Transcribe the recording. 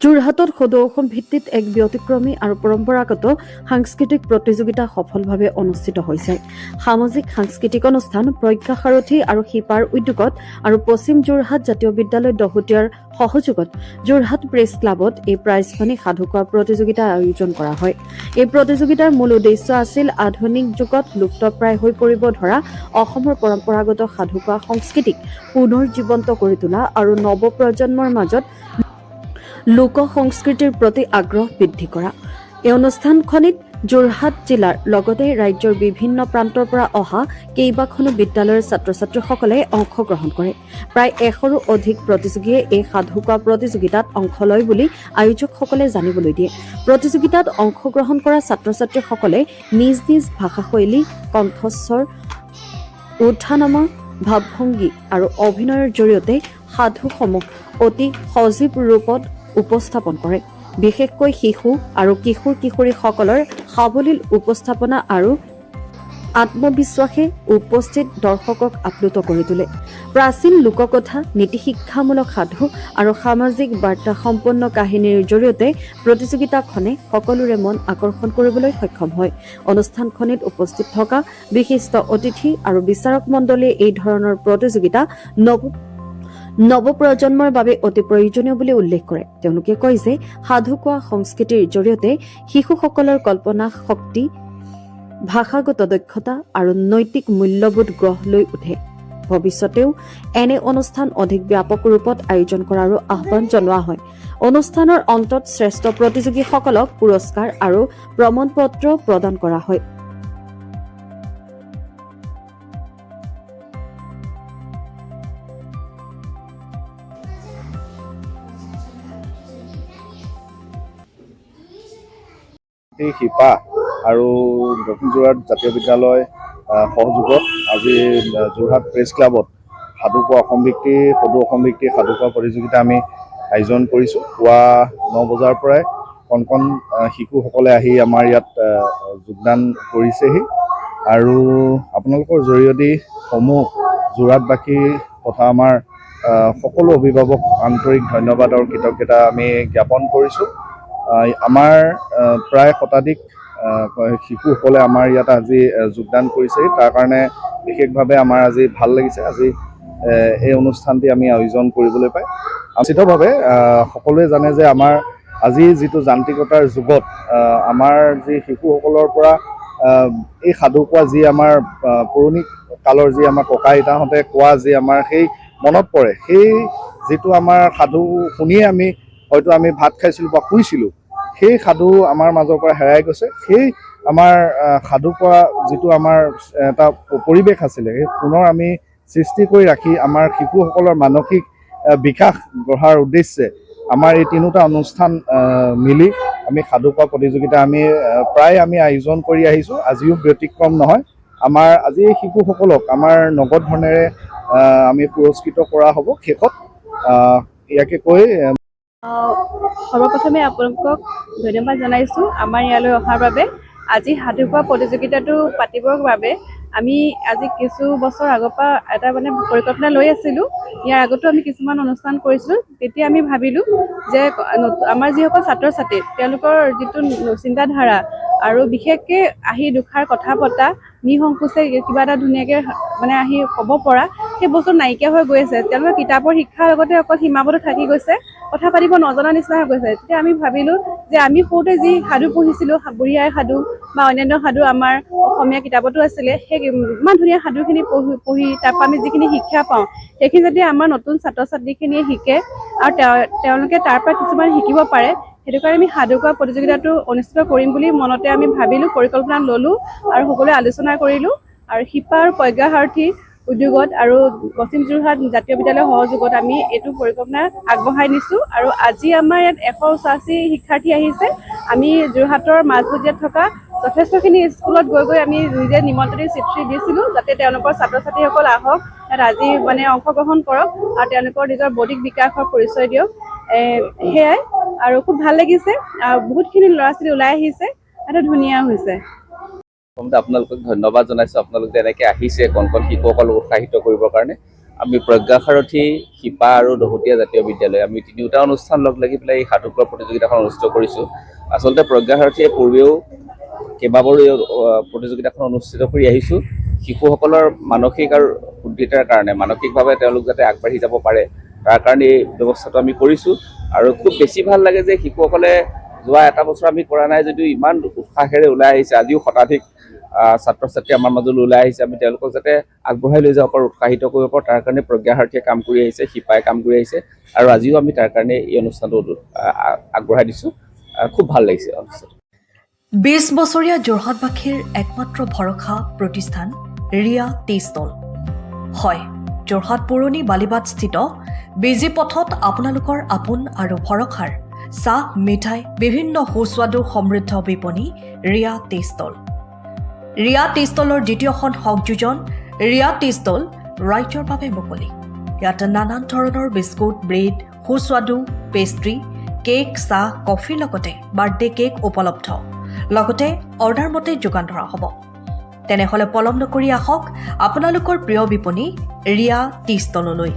যোৰহাটত সদৌ অসম ভিত্তিত এক ব্যতিক্ৰমী আৰু পৰম্পৰাগত সাংস্কৃতিক প্ৰতিযোগিতা সফলভাৱে অনুষ্ঠিত হৈছে। সামাজিক সাংস্কৃতিক অনুষ্ঠান প্ৰজ্ঞা সাৰথী আৰু শিপাৰ উদ্যোগত আৰু পশ্চিম যোৰহাট জাতীয় বিদ্যালয় দহোটীয়াৰ সহযোগত যোৰহাট প্ৰেছ ক্লাবত এই প্ৰাইজখনি সাধু কোৱা প্ৰতিযোগিতাৰ আয়োজন কৰা হয়। এই প্ৰতিযোগিতাৰ মূল উদ্দেশ্য আছিল আধুনিক যুগত লুপ্তপ্ৰায় হৈ পৰিব ধৰা অসমৰ পৰম্পৰাগত সাধু কোৱা সংস্কৃতিক পুনৰ জীৱন্ত কৰি তোলা আৰু নৱপ্ৰজন্মৰ মাজত লোক সংস্কৃতিৰ প্ৰতি আগ্ৰহ বৃদ্ধি কৰা। এই অনুষ্ঠানখনিত যোৰহাট জিলাৰ লগতে ৰাজ্যৰ বিভিন্ন প্ৰান্তৰ পৰা অহা কেইবাখনো বিদ্যালয়ৰ ছাত্ৰ ছাত্ৰীসকলে অংশগ্ৰহণ কৰে। প্ৰায় 100ৰো অধিক প্ৰতিযোগীয়ে এই সাধু কোৱা প্ৰতিযোগিতাত অংশ লয় বুলি আয়োজকসকলে জানিবলৈ দিয়ে। প্ৰতিযোগিতাত অংশগ্ৰহণ কৰা ছাত্ৰ ছাত্ৰীসকলে নিজ নিজ ভাষাশৈলী, কণ্ঠস্বৰ, উঠানামা, ভাৱভংগী আৰু অভিনয়ৰ জৰিয়তে সাধুসমূহ অতি সজীৱ ৰূপত উপস্থাপন কৰে। বিশেষকৈ শিশু আৰু কিশোৰ কিশোৰীসকলৰ সাৱলীল উপস্থাপনা আৰু আত্মবিশ্বাসে উপস্থিত দৰ্শকক আপ্লুত কৰি তোলে। প্ৰাচীন লোককথা, নীতিশিক্ষামূলক সাধু আৰু সামাজিক বাৰ্তা সম্পন্ন কাহিনীৰ জৰিয়তে প্ৰতিযোগিতাখনে সকলোৰে মন আকৰ্ষণ কৰিবলৈ সক্ষম হয়। অনুষ্ঠানখনিত উপস্থিত থকা বিশিষ্ট অতিথি আৰু বিচাৰক মণ্ডলীয়ে এই ধৰণৰ প্ৰতিযোগিতা নৱপ্ৰজন্মৰ বাবে অতি প্ৰয়োজনীয় বুলি উল্লেখ কৰে। তেওঁলোকে কয় যে সাধু কোৱা সংস্কৃতিৰ জৰিয়তে শিশুসকলৰ কল্পনা শক্তি, ভাষাগত দক্ষতা আৰু নৈতিক মূল্যবোধ গঢ় লৈ উঠে। ভৱিষ্যতেও এনে অনুষ্ঠান অধিক ব্যাপক ৰূপত আয়োজন কৰাৰো আহ্বান জনোৱা হয়। অনুষ্ঠানৰ অন্তত শ্ৰেষ্ঠ প্ৰতিযোগীসকলক পুৰস্কাৰ আৰু প্ৰমাণপত্ৰ প্ৰদান কৰা হয়। শিপা আৰু দক্ষিণ যোৰহাট জাতীয় বিদ্যালয় সহযোগত আজি যোৰহাট প্ৰেছ ক্লাবত সাধু কোৱা সদৌ অসম ভিত্তিক সাধু কোৱা প্ৰতিযোগিতা আমি আয়োজন কৰিছোঁ। পুৱা 9 বজাৰ পৰাই কণ কণ শিশুসকলে আহি আমাৰ ইয়াত যোগদান কৰিছেহি আৰু আপোনালোকৰ জৰিয়তে সমূহ যোৰহাটবাসী তথা আমাৰ সকলো অভিভাৱক আন্তৰিক ধন্যবাদ আৰু কৃতজ্ঞতা আমি জ্ঞাপন কৰিছোঁ। আমাৰ প্ৰায় শতাধিক শিশুসকলে আমাৰ ইয়াত আজি যোগদান কৰিছে। তাৰ কাৰণে বিশেষভাৱে আমাৰ আজি ভাল লাগিছে। আজি এই অনুষ্ঠানটি আমি আয়োজন কৰিবলৈ পাই নিশ্চিতভাৱে সকলোৱে জানে যে আমাৰ আজি যিটো যান্ত্ৰিকতাৰ যুগত আমাৰ যি শিশুসকলৰ পৰা এই সাধু কোৱা যি আমাৰ পুৰণি কালৰ যি আমাৰ ককা আইতাহঁতে কোৱা যি আমাৰ সেই মনত পৰে, সেই যিটো আমাৰ সাধু শুনিয়ে হয়তো আমি ভাত খাইছিলোঁ বা শুইছিলোঁ, সেই সাধু আমাৰ মাজৰ পৰা হেৰাই গৈছে। সেই আমাৰ সাধু কোৱা যিটো আমাৰ এটা পৰিৱেশ আছিলে, সেই পুনৰ আমি সৃষ্টি কৰি ৰাখি আমাৰ শিশুসকলৰ মানসিক বিকাশ গঢ়াৰ উদ্দেশ্যে আমাৰ এই তিনিটা অনুষ্ঠান মিলি আমি সাধু কোৱা প্ৰতিযোগিতা প্ৰায় আয়োজন কৰি আহিছোঁ। আজিও ব্যতিক্ৰম নহয়। আমাৰ আজি এই শিশুসকলক আমাৰ নগদ ধনেৰে আমি পুৰস্কৃত কৰা হ'ব শেষত। ইয়াকে কৈ সৰ্বপ্ৰথমে আপোনালোকক ধন্যবাদ জনাইছোঁ আমাৰ ইয়ালৈ অহাৰ বাবে। আজি সাধু কোৱা প্ৰতিযোগিতাটো পাতিবৰ বাবে আমি আজি কিছু বছৰ আগৰ পৰা এটা পৰিকল্পনা লৈ আছিলোঁ। ইয়াৰ আগতো আমি কিছুমান অনুষ্ঠান কৰিছিলোঁ। তেতিয়া আমি ভাবিলোঁ যে আমাৰ যিসকল ছাত্ৰ ছাত্ৰী তেওঁলোকৰ যিটো চিন্তাধাৰা আৰু বিশেষকৈ আহি দুষাৰ কথা পতা, নিসংকোচে কিবা এটা ধুনীয়াকৈ আহি ক'ব পৰা, সেই বস্তু নাইকিয়া হৈ গৈ আছে। তেওঁলোকে কিতাপৰ শিক্ষাৰ লগতে অকল সীমাবদ্ধ থাকি গৈছে, কথা পাতিব নজনা নিচিনা হৈ গৈছে। তেতিয়া আমি ভাবিলোঁ যে আমি সৰুতে যি সাধু পঢ়িছিলোঁ, বুঢ়ী আইৰ সাধু বা অন্যান্য সাধু আমাৰ অসমীয়া কিতাপতো আছিলে, সেই ইমান ধুনীয়া সাধুখিনি পঢ়ি তাৰপৰা আমি যিখিনি শিক্ষা পাওঁ, সেইখিনি যদি আমাৰ নতুন ছাত্ৰ ছাত্ৰীখিনিয়ে শিকে আৰু তেওঁলোকে তাৰ পৰা কিছুমান শিকিব পাৰে, সেইটো কাৰণে আমি সাধু কোৱা প্ৰতিযোগিতাটো অনুষ্ঠিত কৰিম বুলি মনতে আমি ভাবিলোঁ, পৰিকল্পনা ল'লোঁ আৰু সকলোৱে আলোচনা কৰিলোঁ। আৰু শিপা আৰু প্ৰজ্ঞা সাৰথী উদ্যোগত আৰু পশ্চিম যোৰহাট জাতীয় বিদ্যালয়ৰ সহযোগত আমি এইটো পৰিকল্পনা আগবঢ়াই নিছোঁ। আৰু আজি আমাৰ ইয়াত 188 শিক্ষাৰ্থী আহিছে। আমি যোৰহাটৰ মাজমজিয়াত থকা যথেষ্টখিনি স্কুলত গৈ আমি নিজে নিমন্ত্ৰণী চিঠি দিছিলোঁ, যাতে তেওঁলোকৰ ছাত্ৰ ছাত্ৰীসকল আহক, ইয়াত আজি অংশগ্ৰহণ কৰক আৰু তেওঁলোকৰ নিজৰ বৌদ্ধিক বিকাশৰ পৰিচয় দিয়ক। সেয়াই আৰু খুব ভাল লাগিছে। বহুতখিনি ল'ৰা ছোৱালী ওলাই আহিছে, এটা ধুনীয়া হৈছে। আপোনালোকক ধন্যবাদ জনাইছোঁ। আপোনালোক যেনেকৈ আহিছে কণ কণ শিশুসকলক উৎসাহিত কৰিবৰ কাৰণে। আমি প্ৰজ্ঞাসাৰথী, শিপা আৰু দহোটীয়া জাতীয় বিদ্যালয় আমি তিনিওটা অনুষ্ঠান লগ লাগি পেলাই এই সাধু কোৱা প্ৰতিযোগিতাখন অনুষ্ঠিত কৰিছোঁ। আচলতে প্ৰজ্ঞাসাৰথীয়ে পূৰ্বেও কেইবাবাৰো এই প্ৰতিযোগিতাখন অনুষ্ঠিত কৰি আহিছোঁ। শিশুসকলৰ মানসিক আৰু উদ্ভিদতাৰ কাৰণে, মানসিকভাৱে তেওঁলোক যাতে আগবাঢ়ি যাব পাৰে তাৰ কাৰণে এই ব্যৱস্থাটো আমি কৰিছোঁ। আৰু খুব বেছি ভাল লাগে যে শিশুসকলে যোৱা এটা বছৰ আমি কৰা নাই যদিও ইমান উৎসাহেৰে ওলাই আহিছে। আজিও শতাধিক ছাত্ৰ ছাত্ৰী আমাৰ মাজলৈ ওলাই আহিছে। আমি তেওঁলোকক যাতে আগবঢ়াই লৈ যাব পাৰোঁ, উৎসাহিত কৰিব পাৰোঁ তাৰ কাৰণে প্ৰজ্ঞাসাৰথীয়ে কাম কৰি আহিছে, শিপাই কাম কৰি আহিছে আৰু আজিও আমি তাৰ কাৰণে এই অনুষ্ঠানটো আগবঢ়াই দিছোঁ। খুব ভাল লাগিছে অনুষ্ঠানটো। 20 বছৰীয়া যোৰহাটবাসীৰ একমাত্ৰ ভৰসা প্ৰতিষ্ঠান ৰিয়া টি ষ্টল। হয়, যোৰহাট পুৰণি বালিবাটস্থিত বিজি পথত আপোনালোকৰ আপোন আৰু ভৰসাৰ চাহ, মিঠাই, বিভিন্ন সুস্বাদু সমৃদ্ধ বিপণী Riya tea stall. Riya tea ষ্টলৰ দ্বিতীয়খন সংযোজন ৰিয়া টি ষ্টল ৰাইজৰ বাবে মুকলি। ইয়াত নানান ধৰণৰ বিস্কুট, ব্ৰেড, সুস্বাদু পেষ্ট্ৰি, কেক, চাহ, কফিৰ লগতে বাৰ্থডে কেক উপলব্ধ। লগতে অৰ্ডাৰ মতে যোগান ধৰা হ'ব। তেনেহ'লে পলম নকৰি আহক আপোনালোকৰ প্ৰিয় বিপণী ৰিয়া টি ষ্টললৈ।